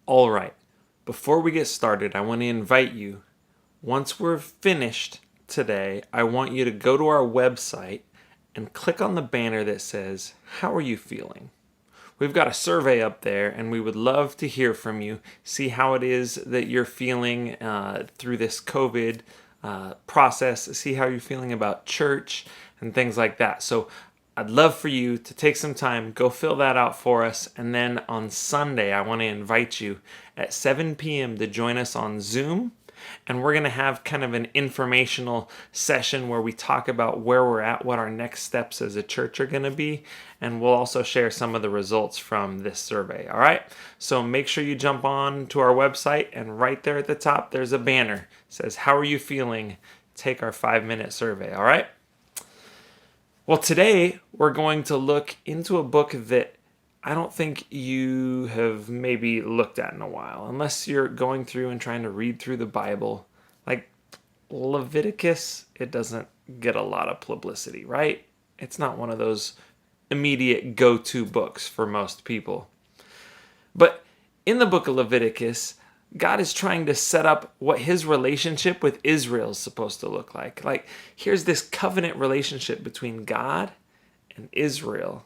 All right, before we get started, I want to invite you, once we're finished today, I want you to go to our website and click on the banner that says, "How are you feeling?" We've got a survey up there, and we would love to hear from you, see how it is that you're feeling through this COVID process, see how you're feeling about church and things like that. So I'd love for you to take some time, go fill that out for us, and then on Sunday, I want to invite you at 7 p.m. to join us on Zoom. And we're going to have kind of an informational session where we talk about where we're at, what our next steps as a church are going to be, and we'll also share some of the results from this survey. All right? So make sure you jump on to our website, and right there at the top, there's a banner. It says, "How are you feeling? Take our 5-minute survey." All right? Well, today we're going to look into a book that I don't think you have maybe looked at in a while, unless you're going through and trying to read through the Bible. Like Leviticus, it doesn't get a lot of publicity, right? It's not one of those immediate go-to books for most people. But in the book of Leviticus, God is trying to set up what his relationship with Israel is supposed to look like. Like, here's this covenant relationship between God and Israel.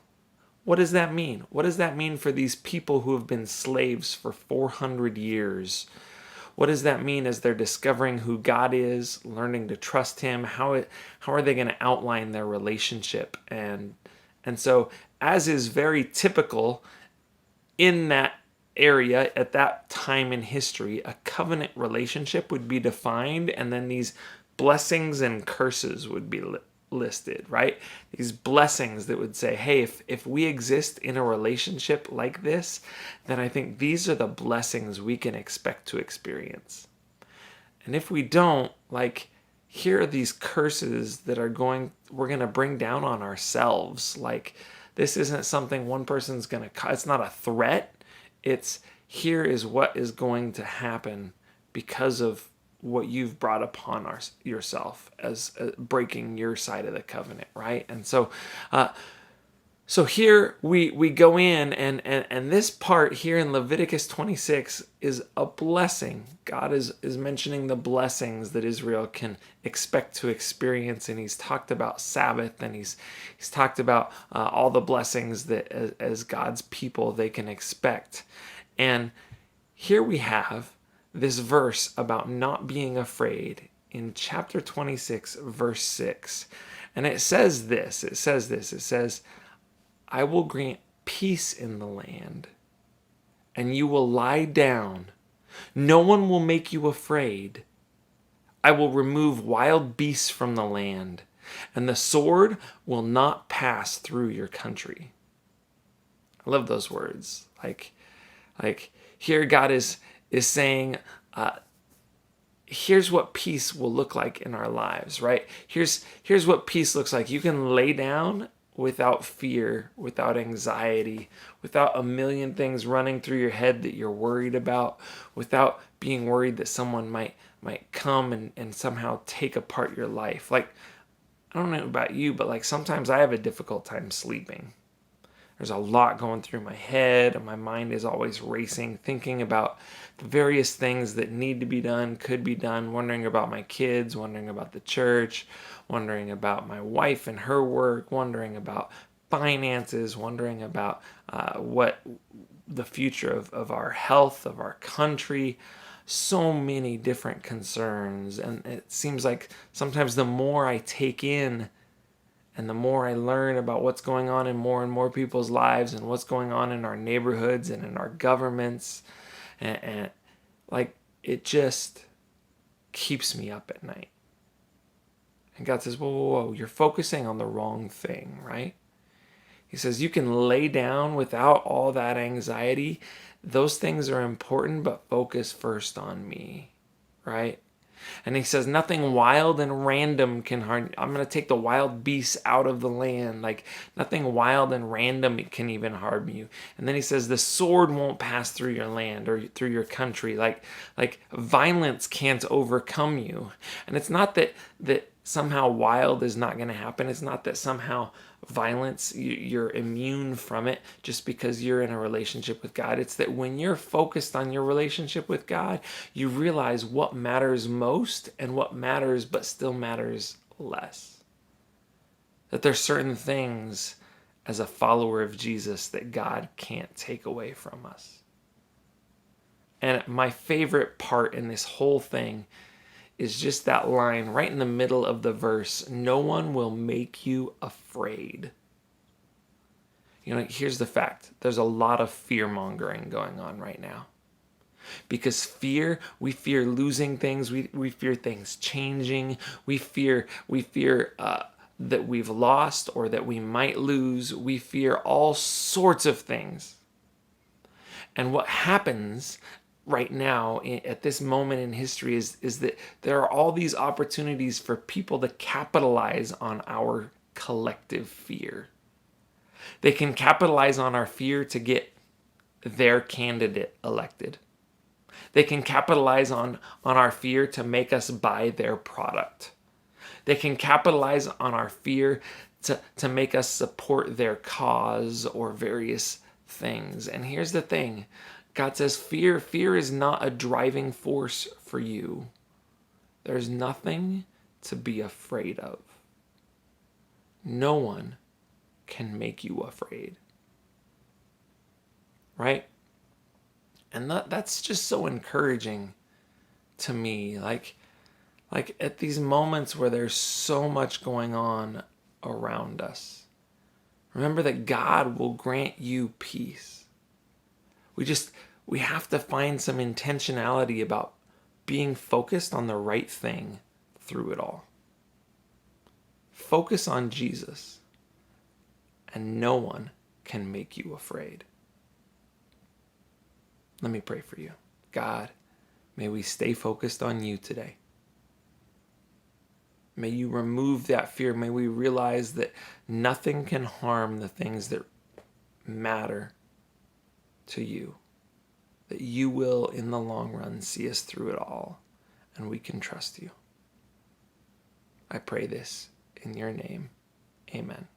What does that mean? What does that mean for these people who have been slaves for 400 years? What does that mean as they're discovering who God is, learning to trust him? How are they going to outline their relationship? And so, as is very typical in that area at that time in history, a covenant relationship would be defined, and then these blessings and curses would be listed, right? These blessings that would say, hey, if we exist in a relationship like this, then I think these are the blessings we can expect to experience. And if we don't, like, here are these curses that we're going to bring down on ourselves. Like, this isn't something one person's going to, it's not a threat. It's, here is what is going to happen because of what you've brought upon yourself as breaking your side of the covenant, right? And so here we go in, and this part here in Leviticus 26 is a blessing. God is mentioning the blessings that Israel can expect to experience, and he's talked about Sabbath, and he's talked about all the blessings that as God's people they can expect. And here we have this verse about not being afraid in chapter 26, verse 6. And it says, "I will grant peace in the land, and you will lie down. No one will make you afraid. I will remove wild beasts from the land, and the sword will not pass through your country." I love those words. Like here God is saying, here's what peace will look like in our lives, right? Here's what peace looks like. You can lay down without fear, without anxiety, without a million things running through your head that you're worried about, without being worried that someone might come and somehow take apart your life. Like, I don't know about you, but like sometimes I have a difficult time sleeping. There's a lot going through my head, and my mind is always racing, thinking about the various things that need to be done, could be done, wondering about my kids, wondering about the church, wondering about my wife and her work, wondering about finances, wondering about what the future of our health, of our country. So many different concerns, and it seems like sometimes the more I take in, and the more I learn about what's going on in more and more people's lives, and what's going on in our neighborhoods and in our governments, and like, it just keeps me up at night. And God says, whoa, you're focusing on the wrong thing, right? He says, you can lay down without all that anxiety. Those things are important, but focus first on me, right? And he says, nothing wild and random can harm. I'm going to take the wild beasts out of the land. Like, nothing wild and random can even harm you. And then he says, the sword won't pass through your land or through your country. Like violence can't overcome you. And it's not that somehow wild is not going to happen. It's not that somehow violence, you're immune from it just because you're in a relationship with God. It's that when you're focused on your relationship with God, you realize what matters most and what matters but still matters less. That there's certain things as a follower of Jesus that God can't take away from us. And my favorite part in this whole thing is just that line right in the middle of the verse, no one will make you afraid. Here's the fact. There's a lot of fear-mongering going on right now. Because we fear losing things. We fear things changing. We fear that we've lost or that we might lose. We fear all sorts of things. And what happens right now at this moment in history is that there are all these opportunities for people to capitalize on our collective fear. They can capitalize on our fear to get their candidate elected. They can capitalize on our fear to make us buy their product. They can capitalize on our fear to make us support their cause or various things. And here's the thing. God says fear is not a driving force for you. There's nothing to be afraid of. No one can make you afraid. Right? And that's just so encouraging to me. Like at these moments where there's so much going on around us, remember that God will grant you peace. We have to find some intentionality about being focused on the right thing through it all. Focus on Jesus, and no one can make you afraid. Let me pray for you. God, may we stay focused on you today. May you remove that fear. May we realize that nothing can harm the things that matter to you. That you will, in the long run, see us through it all, and we can trust you. I pray this in your name. Amen.